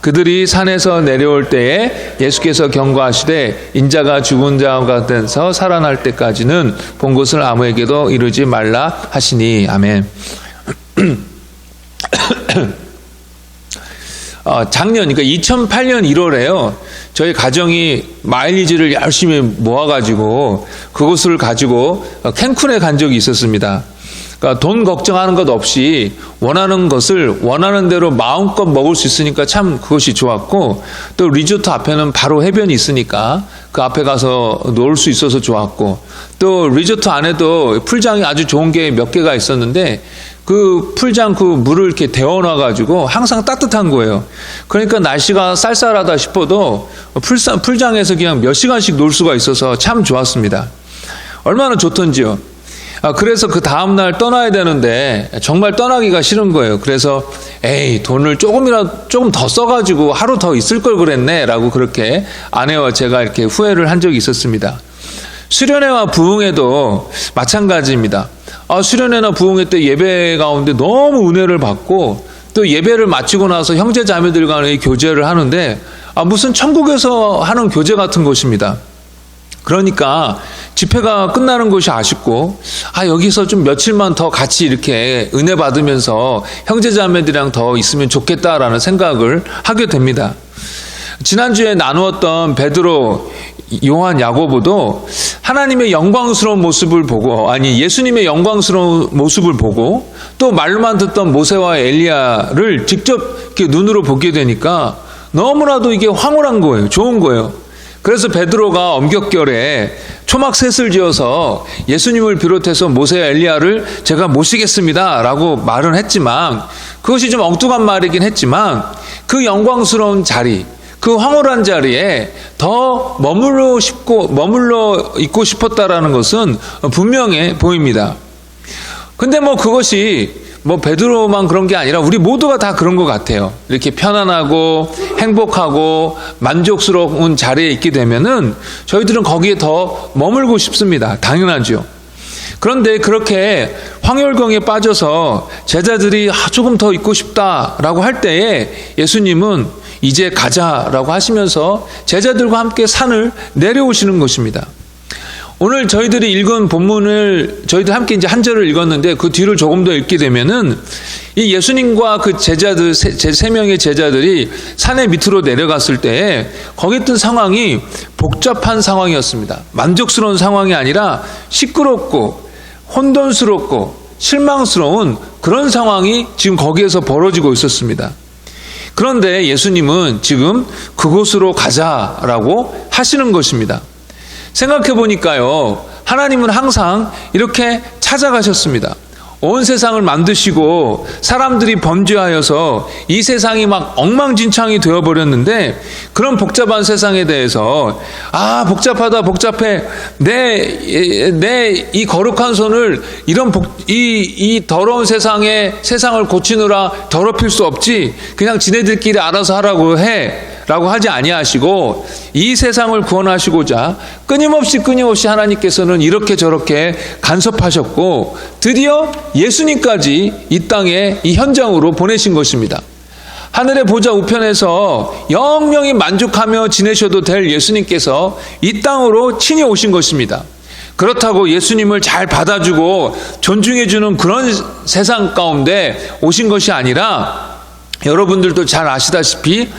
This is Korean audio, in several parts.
그들이 산에서 내려올 때에 예수께서 경고하시되 인자가 죽은 자 가운데서 살아날 때까지는 본 것을 아무에게도 이루지 말라 하시니. 아멘. 작년, 그러니까 2008년 1월에요. 저희 가정이 마일리지를 열심히 모아가지고 그것을 가지고 캔쿤에 간 적이 있었습니다. 그러니까 돈 걱정하는 것 없이 원하는 것을 원하는 대로 마음껏 먹을 수 있으니까 참 그것이 좋았고, 또 리조트 앞에는 바로 해변이 있으니까 그 앞에 가서 놀 수 있어서 좋았고, 또 리조트 안에도 풀장이 아주 좋은 게 몇 개가 있었는데 그 풀장 그 물을 이렇게 데워놔가지고 항상 따뜻한 거예요. 그러니까 날씨가 쌀쌀하다 싶어도 풀장에서 그냥 몇 시간씩 놀 수가 있어서 참 좋았습니다. 얼마나 좋던지요. 그래서 그 다음날 떠나야 되는데 정말 떠나기가 싫은 거예요. 그래서 돈을 조금 더 써가지고 하루 더 있을 걸 그랬네 라고 그렇게 아내와 제가 이렇게 후회를 한 적이 있었습니다. 수련회와 부흥회도 마찬가지입니다. 수련회나 부흥회 때 예배 가운데 너무 은혜를 받고, 또 예배를 마치고 나서 형제 자매들 간의 교제를 하는데 무슨 천국에서 하는 교제 같은 것입니다. 그러니까 집회가 끝나는 것이 아쉽고, 여기서 좀 며칠만 더 같이 이렇게 은혜 받으면서 형제자매들이랑 더 있으면 좋겠다라는 생각을 하게 됩니다. 지난주에 나누었던 베드로, 요한, 야고보도 하나님의 영광스러운 모습을 보고, 예수님의 영광스러운 모습을 보고, 또 말로만 듣던 모세와 엘리야를 직접 이렇게 눈으로 보게 되니까 너무나도 이게 황홀한 거예요. 좋은 거예요. 그래서 베드로가 엄격결에 초막셋을 지어서 예수님을 비롯해서 모세와 엘리야를 제가 모시겠습니다 라고 말은 했지만, 그것이 좀 엉뚱한 말이긴 했지만 그 영광스러운 자리, 그 황홀한 자리에 더 머물러 있고 싶었다라는 것은 분명해 보입니다. 근데 그것이 베드로만 그런 게 아니라 우리 모두가 다 그런 것 같아요. 이렇게 편안하고 행복하고 만족스러운 자리에 있게 되면은 저희들은 거기에 더 머물고 싶습니다. 당연하죠. 그런데 그렇게 황홀경에 빠져서 제자들이 조금 더 있고 싶다라고 할 때에 예수님은 이제 가자라고 하시면서 제자들과 함께 산을 내려오시는 것입니다. 오늘 저희들이 읽은 본문을 저희들 함께 이제 한 절을 읽었는데 그 뒤를 조금 더 읽게 되면은 이 예수님과 그 제자들 세 명의 제자들이 산의 밑으로 내려갔을 때 거기 있던 상황이 복잡한 상황이었습니다. 만족스러운 상황이 아니라 시끄럽고 혼돈스럽고 실망스러운 그런 상황이 지금 거기에서 벌어지고 있었습니다. 그런데 예수님은 지금 그곳으로 가자라고 하시는 것입니다. 생각해 보니까요, 하나님은 항상 이렇게 찾아가셨습니다. 온 세상을 만드시고 사람들이 범죄하여서 이 세상이 막 엉망진창이 되어버렸는데, 그런 복잡한 세상에 대해서 복잡하다 복잡해, 내 이 거룩한 손을 이 더러운 세상을 고치느라 더럽힐 수 없지, 그냥 지네들끼리 알아서 하라고 해 라고 하지 아니하시고, 이 세상을 구원하시고자 끊임없이 하나님께서는 이렇게 저렇게 간섭하셨고 드디어 예수님까지 이 땅에 이 현장으로 보내신 것입니다. 하늘의 보좌 우편에서 영영히 만족하며 지내셔도 될 예수님께서 이 땅으로 친히 오신 것입니다. 그렇다고 예수님을 잘 받아주고 존중해주는 그런 세상 가운데 오신 것이 아니라, 여러분들도 잘 아시다시피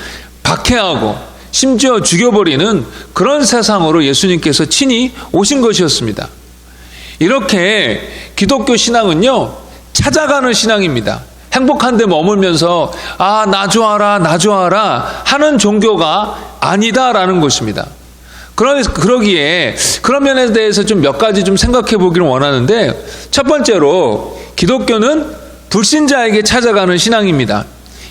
박해하고 심지어 죽여버리는 그런 세상으로 예수님께서 친히 오신 것이었습니다. 이렇게 기독교 신앙은요, 찾아가는 신앙입니다. 행복한 데 머물면서 나 좋아라 하는 종교가 아니다라는 것입니다. 그러기에 그런 면에 대해서 좀 몇 가지 좀 생각해 보기를 원하는데, 첫 번째로 기독교는 불신자에게 찾아가는 신앙입니다.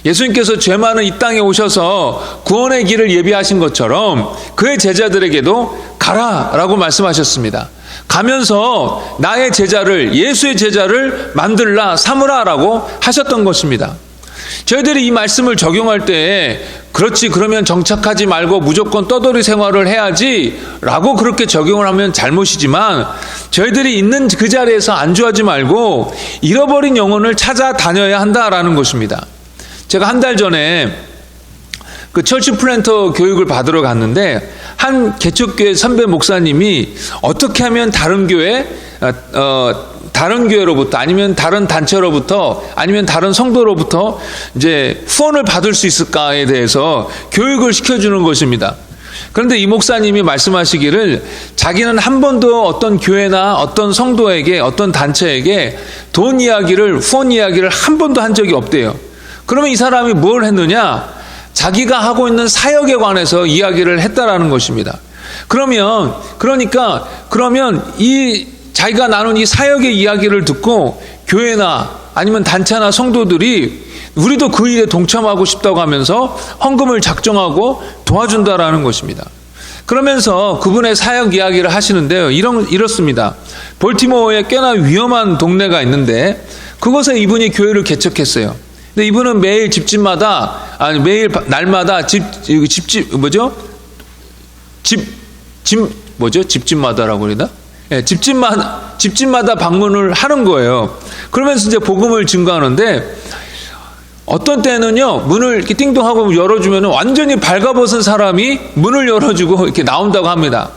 예수님께서 죄 많은 이 땅에 오셔서 구원의 길을 예비하신 것처럼 그의 제자들에게도 가라라고 말씀하셨습니다. 가면서 나의 제자를, 예수의 제자를 만들라, 삼으라라고 하셨던 것입니다. 저희들이 이 말씀을 적용할 때 그렇지, 그러면 정착하지 말고 무조건 떠돌이 생활을 해야지 라고 그렇게 적용을 하면 잘못이지만, 저희들이 있는 그 자리에서 안주하지 말고 잃어버린 영혼을 찾아다녀야 한다라는 것입니다. 제가 한 달 전에 그 철치 플랜터 교육을 받으러 갔는데 한 개척교회 선배 목사님이 어떻게 하면 다른 교회로부터 아니면 다른 단체로부터 아니면 다른 성도로부터 이제 후원을 받을 수 있을까에 대해서 교육을 시켜주는 것입니다. 그런데 이 목사님이 말씀하시기를 자기는 한 번도 어떤 교회나 어떤 성도에게 어떤 단체에게 돈 이야기를 후원 이야기를 한 번도 한 적이 없대요. 그러면 이 사람이 뭘 했느냐? 자기가 하고 있는 사역에 관해서 이야기를 했다라는 것입니다. 그러면 이 자기가 나눈 이 사역의 이야기를 듣고 교회나 아니면 단체나 성도들이 우리도 그 일에 동참하고 싶다고 하면서 헌금을 작정하고 도와준다라는 것입니다. 그러면서 그분의 사역 이야기를 하시는데요. 이렇습니다. 볼티모어에 꽤나 위험한 동네가 있는데 그곳에 이분이 교회를 개척했어요. 근데 이분은 매일 날마다 집집마다라고 그러나? 예, 집집마다 방문을 하는 거예요. 그러면서 이제 복음을 증거하는데 어떤 때는요, 문을 이렇게 띵동하고 열어주면 완전히 발가벗은 사람이 문을 열어주고 이렇게 나온다고 합니다.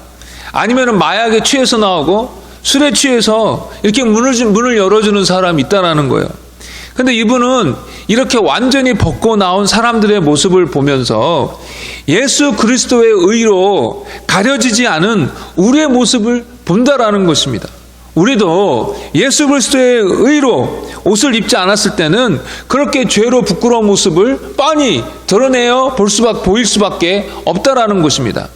아니면은 마약에 취해서 나오고 술에 취해서 이렇게 문을 열어주는 사람이 있다라는 거예요. 근데 이분은 이렇게 완전히 벗고 나온 사람들의 모습을 보면서 예수 그리스도의 의로 가려지지 않은 우리의 모습을 본다라는 것입니다. 우리도 예수 그리스도의 의로 옷을 입지 않았을 때는 그렇게 죄로 부끄러운 모습을 뻔히 드러내어 보일 수밖에 없다라는 것입니다.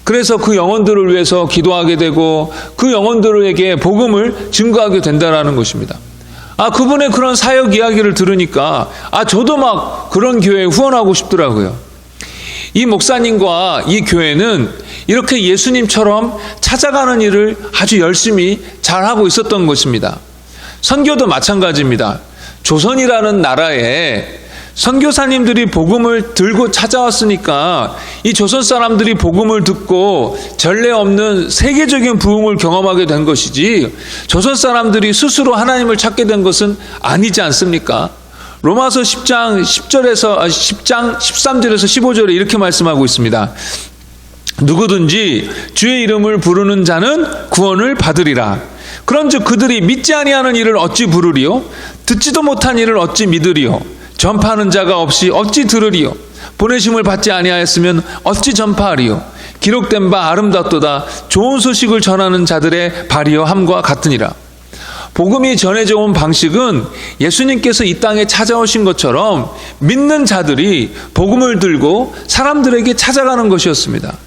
그래서 그 영혼들을 위해서 기도하게 되고 그 영혼들에게 복음을 증거하게 된다라는 것입니다. 그분의 그런 사역 이야기를 들으니까 저도 막 그런 교회에 후원하고 싶더라고요. 이 목사님과 이 교회는 이렇게 예수님처럼 찾아가는 일을 아주 열심히 잘하고 있었던 것입니다. 선교도 마찬가지입니다. 조선이라는 나라에 선교사님들이 복음을 들고 찾아왔으니까 이 조선 사람들이 복음을 듣고 전례 없는 세계적인 부흥을 경험하게 된 것이지 조선 사람들이 스스로 하나님을 찾게 된 것은 아니지 않습니까? 로마서 10장 13절에서 15절에 이렇게 말씀하고 있습니다. 누구든지 주의 이름을 부르는 자는 구원을 받으리라. 그런즉 그들이 믿지 아니하는 이를 어찌 부르리요? 듣지도 못한 이를 어찌 믿으리요? 전파하는 자가 없이 어찌 들으리요? 보내심을 받지 아니하였으면 어찌 전파하리요? 기록된 바 아름답도다. 좋은 소식을 전하는 자들의 발이여 함과 같으니라. 복음이 전해져 온 방식은 예수님께서 이 땅에 찾아오신 것처럼 믿는 자들이 복음을 들고 사람들에게 찾아가는 것이었습니다.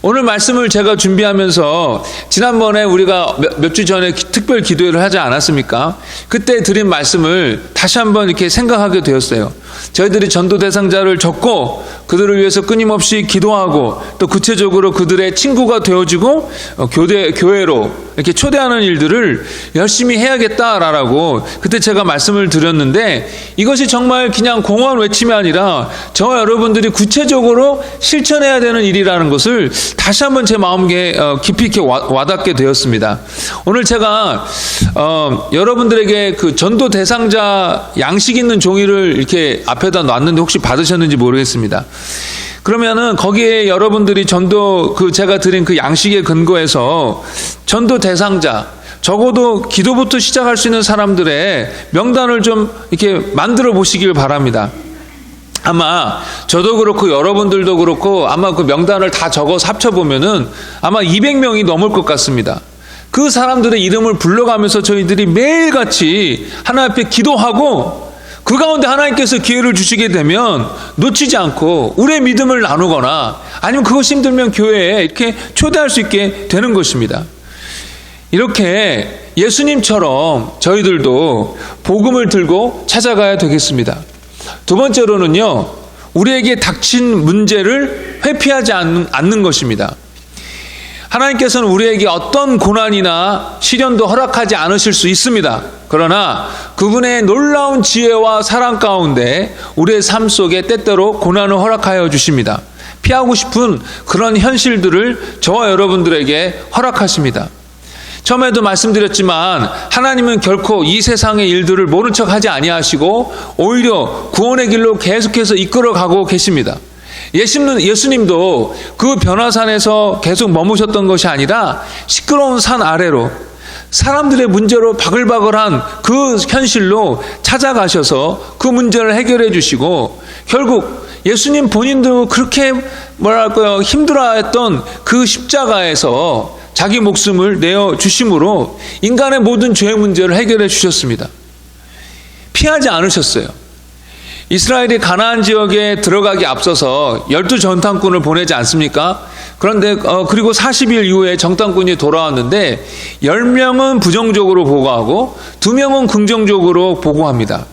오늘 말씀을 제가 준비하면서 지난번에 우리가 몇 주 전에 특별 기도회를 하지 않았습니까? 그때 드린 말씀을 다시 한번 이렇게 생각하게 되었어요. 저희들이 전도 대상자를 적고 그들을 위해서 끊임없이 기도하고 또 구체적으로 그들의 친구가 되어주고 교회로 이렇게 초대하는 일들을 열심히 해야겠다라고 그때 제가 말씀을 드렸는데 이것이 정말 그냥 공허한 외침이 아니라 저와 여러분들이 구체적으로 실천해야 되는 일이라는 것을 다시 한번 제 마음에 깊이 있게 와닿게 되었습니다. 오늘 제가 여러분들에게 그 전도 대상자 양식 있는 종이를 이렇게 앞에다 놨는데 혹시 받으셨는지 모르겠습니다. 그러면은 거기에 여러분들이 제가 드린 그 양식에 근거해서 전도 대상자, 적어도 기도부터 시작할 수 있는 사람들의 명단을 좀 이렇게 만들어 보시길 바랍니다. 아마 저도 그렇고 여러분들도 그렇고 아마 그 명단을 다 적어서 합쳐보면은 아마 200명이 넘을 것 같습니다. 그 사람들의 이름을 불러가면서 저희들이 매일같이 하나님 앞에 기도하고 그 가운데 하나님께서 기회를 주시게 되면 놓치지 않고 우리의 믿음을 나누거나 아니면 그것이 힘들면 교회에 이렇게 초대할 수 있게 되는 것입니다. 이렇게 예수님처럼 저희들도 복음을 들고 찾아가야 되겠습니다. 두 번째로는요, 우리에게 닥친 문제를 회피하지 않는 것입니다. 하나님께서는 우리에게 어떤 고난이나 시련도 허락하지 않으실 수 있습니다. 그러나 그분의 놀라운 지혜와 사랑 가운데 우리의 삶 속에 때때로 고난을 허락하여 주십니다. 피하고 싶은 그런 현실들을 저와 여러분들에게 허락하십니다. 처음에도 말씀드렸지만 하나님은 결코 이 세상의 일들을 모른 척하지 아니하시고 오히려 구원의 길로 계속해서 이끌어가고 계십니다. 예수님도 그 변화산에서 계속 머무셨던 것이 아니라 시끄러운 산 아래로 사람들의 문제로 바글바글한 그 현실로 찾아가셔서 그 문제를 해결해 주시고, 결국 예수님 본인도 그렇게 뭐랄까요, 힘들어했던 그 십자가에서 자기 목숨을 내어 주심으로 인간의 모든 죄의 문제를 해결해 주셨습니다. 피하지 않으셨어요. 이스라엘이 가나안 지역에 들어가기 앞서서 12정탐꾼을 보내지 않습니까? 그런데 그리고 40일 이후에 정탐꾼이 돌아왔는데 10명은 부정적으로 보고하고 2명은 긍정적으로 보고합니다.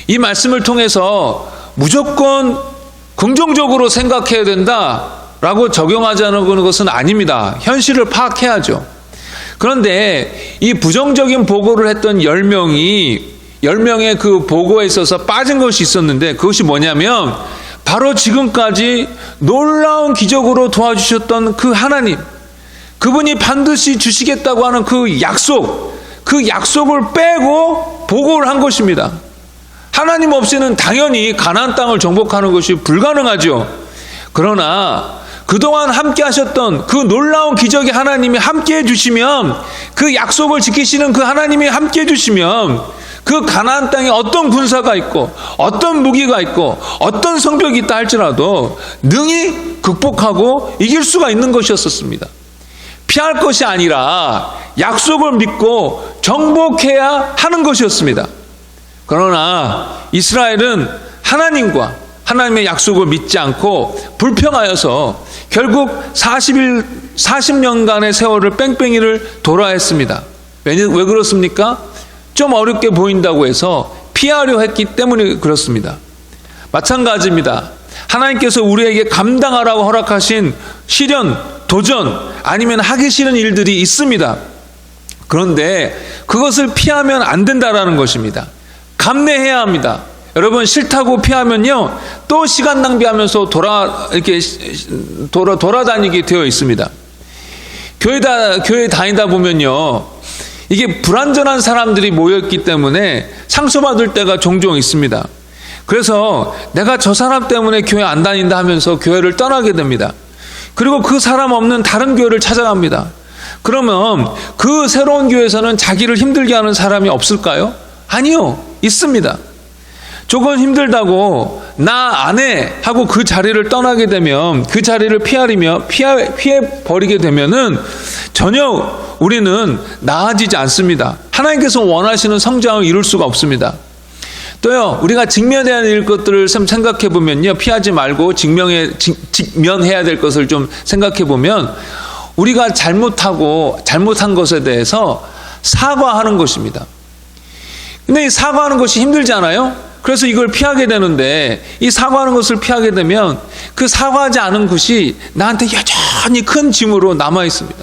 이 말씀을 통해서 무조건 긍정적으로 생각해야 된다라고 적용하자는 것은 아닙니다. 현실을 파악해야죠. 그런데 이 부정적인 보고를 했던 10명의 그 보고에 있어서 빠진 것이 있었는데, 그것이 뭐냐면 바로 지금까지 놀라운 기적으로 도와주셨던 그 하나님, 그분이 반드시 주시겠다고 하는 그 약속을 빼고 보고를 한 것입니다. 하나님 없이는 당연히 가나안 땅을 정복하는 것이 불가능하죠. 그러나 그동안 함께 하셨던 그 놀라운 기적의 하나님이 함께 해주시면, 그 약속을 지키시는 그 하나님이 함께 해주시면 그 가나안 땅에 어떤 군사가 있고 어떤 무기가 있고 어떤 성벽이 있다 할지라도 능히 극복하고 이길 수가 있는 것이었습니다. 피할 것이 아니라 약속을 믿고 정복해야 하는 것이었습니다. 그러나 이스라엘은 하나님의 약속을 믿지 않고 불평하여서 결국 40년간의 세월을 뺑뺑이를 돌아야 했습니다. 왜 그렇습니까? 좀 어렵게 보인다고 해서 피하려 했기 때문에 그렇습니다. 마찬가지입니다. 하나님께서 우리에게 감당하라고 허락하신 시련, 도전, 아니면 하기 싫은 일들이 있습니다. 그런데 그것을 피하면 안 된다라는 것입니다. 감내해야 합니다. 여러분, 싫다고 피하면요, 또 시간 낭비하면서 돌아다니게 되어 있습니다. 교회 다니다 보면요, 이게 불완전한 사람들이 모였기 때문에 상처받을 때가 종종 있습니다. 그래서 내가 저 사람 때문에 교회 안 다닌다 하면서 교회를 떠나게 됩니다. 그리고 그 사람 없는 다른 교회를 찾아갑니다. 그러면 그 새로운 교회에서는 자기를 힘들게 하는 사람이 없을까요? 아니요, 있습니다. 조금 힘들다고 나 안 해 하고 그 자리를 떠나게 되면, 그 자리를 피해 버리게 되면은 전혀 우리는 나아지지 않습니다. 하나님께서 원하시는 성장을 이룰 수가 없습니다. 또요, 우리가 직면해야 될 것들을 생각해 보면요, 피하지 말고 직면해야 될 것을 좀 생각해 보면, 우리가 잘못한 것에 대해서 사과하는 것입니다. 근데 이 사과하는 것이 힘들지 않아요? 그래서 이걸 피하게 되는데, 이 사과하는 것을 피하게 되면 그 사과하지 않은 것이 나한테 여전히 큰 짐으로 남아 있습니다.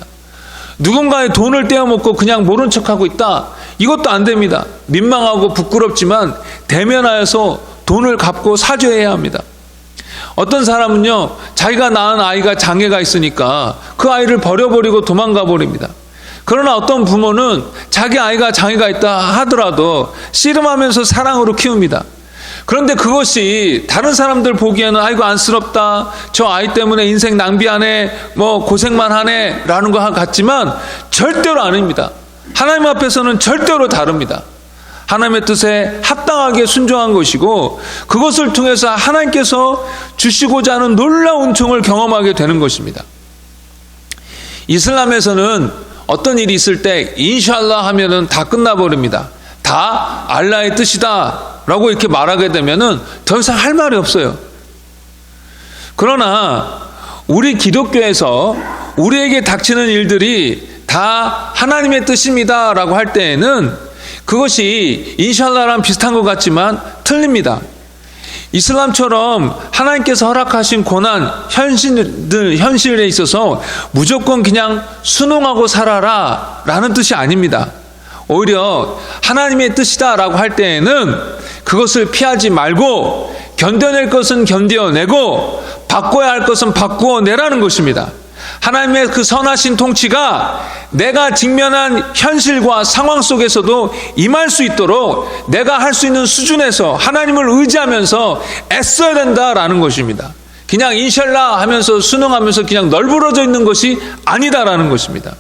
누군가의 돈을 떼어먹고 그냥 모른 척하고 있다, 이것도 안 됩니다. 민망하고 부끄럽지만 대면하여서 돈을 갚고 사죄해야 합니다. 어떤 사람은요, 자기가 낳은 아이가 장애가 있으니까 그 아이를 버려버리고 도망가 버립니다. 그러나 어떤 부모는 자기 아이가 장애가 있다 하더라도 씨름하면서 사랑으로 키웁니다. 그런데 그것이 다른 사람들 보기에는 아이고 안쓰럽다, 저 아이 때문에 인생 낭비하네, 고생만 하네 라는 것 같지만 절대로 아닙니다. 하나님 앞에서는 절대로 다릅니다. 하나님의 뜻에 합당하게 순종한 것이고, 그것을 통해서 하나님께서 주시고자 하는 놀라운 은총을 경험하게 되는 것입니다. 이슬람에서는 어떤 일이 있을 때 인샬라 하면은 다 끝나버립니다. 다 알라의 뜻이다 라고 이렇게 말하게 되면은 더 이상 할 말이 없어요. 그러나 우리 기독교에서 우리에게 닥치는 일들이 다 하나님의 뜻입니다 라고 할 때에는 그것이 인샬라랑 비슷한 것 같지만 틀립니다. 이슬람처럼 하나님께서 허락하신 고난, 현실에 있어서 무조건 그냥 순응하고 살아라 라는 뜻이 아닙니다. 오히려 하나님의 뜻이다 라고 할 때에는 그것을 피하지 말고 견뎌낼 것은 견뎌내고 바꿔야 할 것은 바꾸어내라는 것입니다. 하나님의 그 선하신 통치가 내가 직면한 현실과 상황 속에서도 임할 수 있도록 내가 할 수 있는 수준에서 하나님을 의지하면서 애써야 된다라는 것입니다. 그냥 인샬라 하면서 순응하면서 그냥 널브러져 있는 것이 아니다라는 것입니다.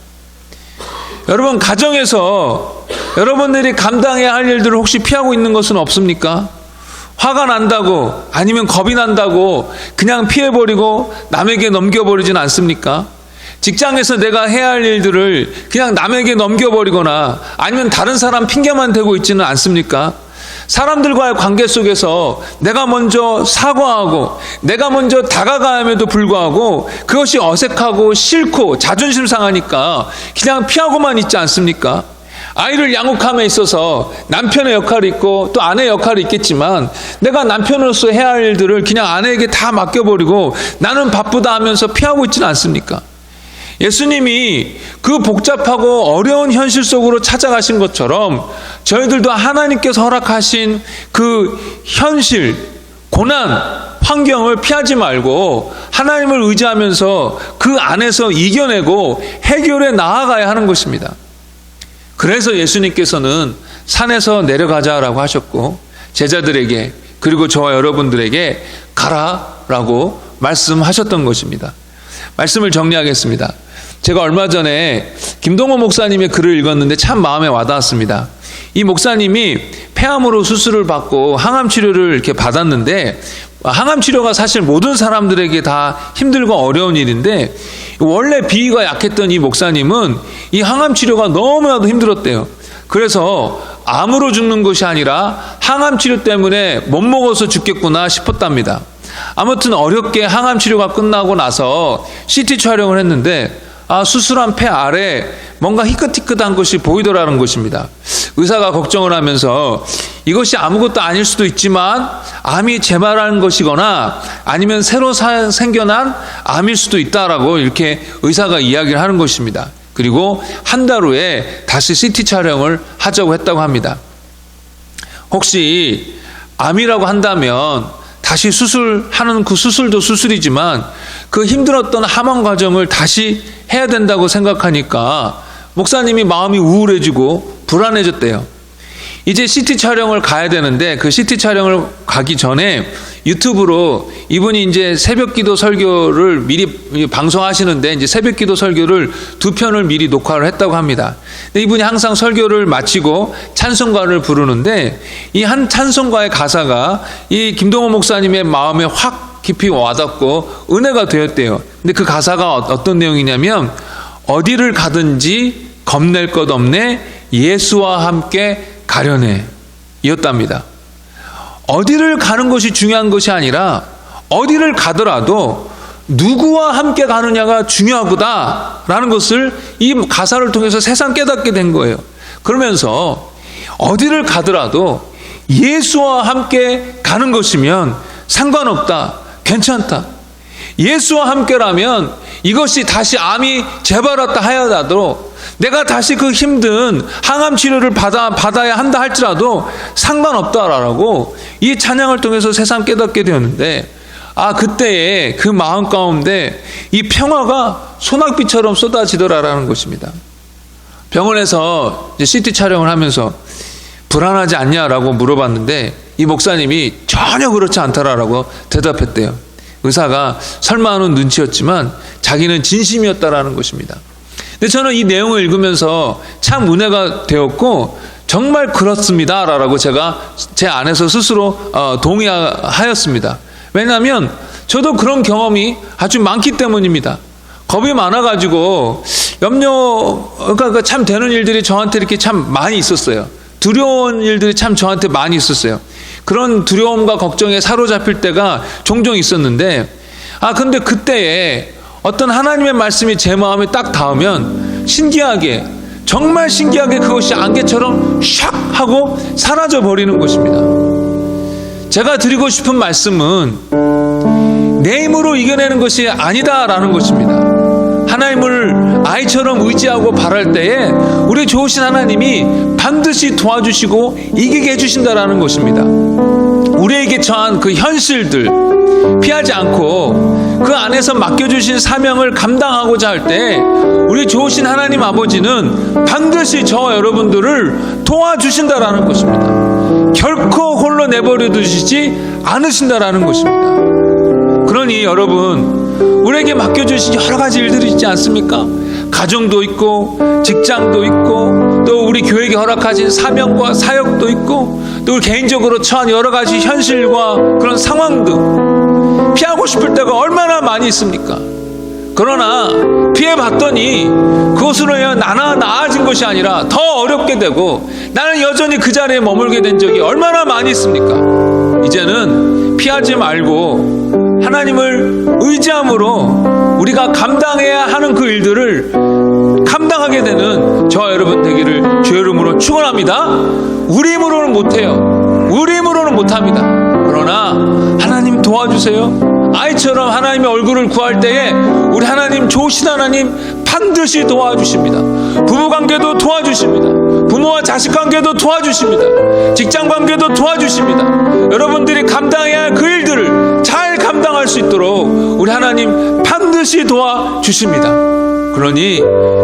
여러분, 가정에서 여러분들이 감당해야 할 일들을 혹시 피하고 있는 것은 없습니까? 화가 난다고, 아니면 겁이 난다고 그냥 피해버리고 남에게 넘겨버리진 않습니까? 직장에서 내가 해야 할 일들을 그냥 남에게 넘겨버리거나 아니면 다른 사람 핑계만 대고 있지는 않습니까? 사람들과의 관계 속에서 내가 먼저 사과하고 내가 먼저 다가감에도 불구하고 그것이 어색하고 싫고 자존심 상하니까 그냥 피하고만 있지 않습니까? 아이를 양육함에 있어서 남편의 역할이 있고 또 아내의 역할이 있겠지만 내가 남편으로서 해야 할 일들을 그냥 아내에게 다 맡겨버리고 나는 바쁘다 하면서 피하고 있지는 않습니까? 예수님이 그 복잡하고 어려운 현실 속으로 찾아가신 것처럼 저희들도 하나님께서 허락하신 그 현실, 고난, 환경을 피하지 말고 하나님을 의지하면서 그 안에서 이겨내고 해결해 나아가야 하는 것입니다. 그래서 예수님께서는 산에서 내려가자라고 하셨고 제자들에게 그리고 저와 여러분들에게 가라라고 말씀하셨던 것입니다. 말씀을 정리하겠습니다. 제가 얼마 전에 김동호 목사님의 글을 읽었는데 참 마음에 와닿았습니다. 이 목사님이 폐암으로 수술을 받고 항암 치료를 이렇게 받았는데 항암 치료가 사실 모든 사람들에게 다 힘들고 어려운 일인데 원래 비위가 약했던 이 목사님은 이 항암 치료가 너무나도 힘들었대요. 그래서 암으로 죽는 것이 아니라 항암 치료 때문에 못 먹어서 죽겠구나 싶었답니다. 아무튼 어렵게 항암 치료가 끝나고 나서 CT 촬영을 했는데 수술한 폐 아래 뭔가 희끗희끗한 것이 보이더라는 것입니다. 의사가 걱정을 하면서 이것이 아무것도 아닐 수도 있지만 암이 재발한 것이거나 아니면 새로 생겨난 암일 수도 있다라고 이렇게 의사가 이야기를 하는 것입니다. 그리고 한 달 후에 다시 CT 촬영을 하자고 했다고 합니다. 혹시 암이라고 한다면 다시 수술하는 그 수술도 수술이지만 그 힘들었던 함원 과정을 다시 해야 된다고 생각하니까 목사님이 마음이 우울해지고 불안해졌대요. 이제 CT 촬영을 가야 되는데 그 CT 촬영을 가기 전에 유튜브로 이분이 이제 새벽기도 설교를 미리 방송하시는데 이제 새벽기도 설교를 2편을 미리 녹화를 했다고 합니다. 근데 이분이 항상 설교를 마치고 찬송가를 부르는데 이 한 찬송가의 가사가 이 김동호 목사님의 마음에 확 깊이 와닿고 은혜가 되었대요. 근데 그 가사가 어떤 내용이냐면 어디를 가든지 겁낼 것 없네 예수와 함께 가려네 이었답니다. 어디를 가는 것이 중요한 것이 아니라 어디를 가더라도 누구와 함께 가느냐가 중요하구나라는 것을 이 가사를 통해서 새삼 깨닫게 된 거예요. 그러면서 어디를 가더라도 예수와 함께 가는 것이면 상관없다, 괜찮다. 예수와 함께라면 이것이 다시 암이 재발했다 하여라도 내가 다시 그 힘든 항암 치료를 받아야 한다 할지라도 상관없다라고 이 찬양을 통해서 새삼 깨닫게 되었는데 그때의 그 마음 가운데 이 평화가 소낙비처럼 쏟아지더라라는 것입니다. 병원에서 이제 CT 촬영을 하면서 불안하지 않냐라고 물어봤는데 이 목사님이 전혀 그렇지 않다라고 대답했대요. 의사가 설마 하는 눈치였지만 자기는 진심이었다라는 것입니다. 근데 저는 이 내용을 읽으면서 참 은혜가 되었고 정말 그렇습니다라고 제가 제 안에서 스스로 동의하였습니다. 왜냐하면 저도 그런 경험이 아주 많기 때문입니다. 겁이 많아가지고 그러니까 참 되는 일들이 저한테 이렇게 참 많이 있었어요. 두려운 일들이 참 저한테 많이 있었어요. 그런 두려움과 걱정에 사로잡힐 때가 종종 있었는데 근데 그때에 어떤 하나님의 말씀이 제 마음에 딱 닿으면 신기하게 정말 신기하게 그것이 안개처럼 샥 하고 사라져 버리는 것입니다. 제가 드리고 싶은 말씀은 내 힘으로 이겨내는 것이 아니다라는 것입니다. 하나님을 아이처럼 의지하고 바랄 때에 우리 좋으신 하나님이 반드시 도와주시고 이기게 해주신다라는 것입니다. 우리에게 처한 그 현실들 피하지 않고 그 안에서 맡겨주신 사명을 감당하고자 할 때 우리 좋으신 하나님 아버지는 반드시 저와 여러분들을 도와주신다라는 것입니다. 결코 홀로 내버려 두시지 않으신다라는 것입니다. 그러니 여러분, 우리에게 맡겨주신 여러 가지 일들이 있지 않습니까? 가정도 있고 직장도 있고 또 우리 교회에게 허락하신 사명과 사역도 있고 또 우리 개인적으로 처한 여러 가지 현실과 그런 상황들 피하고 싶을 때가 얼마나 많이 있습니까? 그러나 피해봤더니 그것으로 인해 나아진 것이 아니라 더 어렵게 되고 나는 여전히 그 자리에 머물게 된 적이 얼마나 많이 있습니까? 이제는 피하지 말고 하나님을 의지함으로 우리가 감당해야 하는 그 일들을 감당하게 되는 저와 여러분 되기를 주의 이름으로 축원합니다. 우리 힘으로는 못해요. 우리 힘으로는 못합니다. 그러나 하나님 도와주세요. 아이처럼 하나님의 얼굴을 구할 때에 우리 하나님, 좋으신 하나님 반드시 도와주십니다. 부부관계도 도와주십니다. 부모와 자식관계도 도와주십니다. 직장관계도 도와주십니다. 여러분들이 감당해야 할 그 일들을 잘 감당할 수 있도록 우리 하나님 반드시 도와주십니다. 그러니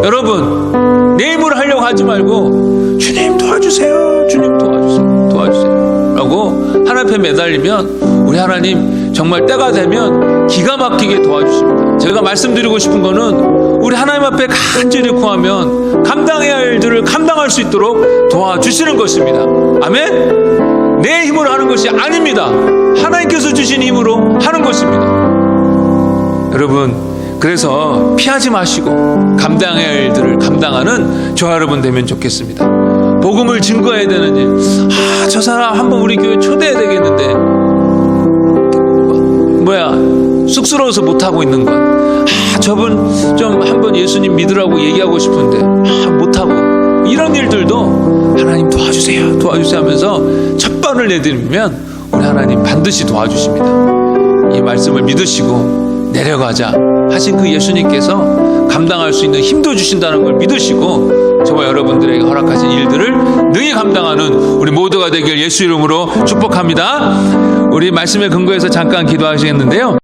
여러분, 내 힘으로 하려고 하지 말고 주님 도와주세요, 주님 도와주세요 라고 하나님 앞에 매달리면 우리 하나님 정말 때가 되면 기가 막히게 도와주십니다. 제가 말씀드리고 싶은 거는 우리 하나님 앞에 간절히 구하면 감당해야 할 일들을 감당할 수 있도록 도와주시는 것입니다. 아멘? 내 힘으로 하는 것이 아닙니다. 하나님께서 주신 힘으로 하는 것입니다. 여러분, 그래서 피하지 마시고 감당해야 할 일들을 감당하는 저와 여러분 되면 좋겠습니다. 복음을 증거해야 되는 일, 저 사람 한번 우리 교회 초대해야 되겠는데 쑥스러워서 못하고 있는 것, 저분 좀 한번 예수님 믿으라고 얘기하고 싶은데 못하고, 이런 일들도 하나님 도와주세요 하면서 첫 번을 내드리면 우리 하나님 반드시 도와주십니다. 이 말씀을 믿으시고 내려가자 하신 그 예수님께서 감당할 수 있는 힘도 주신다는 걸 믿으시고 저와 여러분들에게 허락하신 일들을 능히 감당하는 우리 모두가 되길 예수 이름으로 축복합니다. 우리 말씀에 근거해서 잠깐 기도하시겠는데요.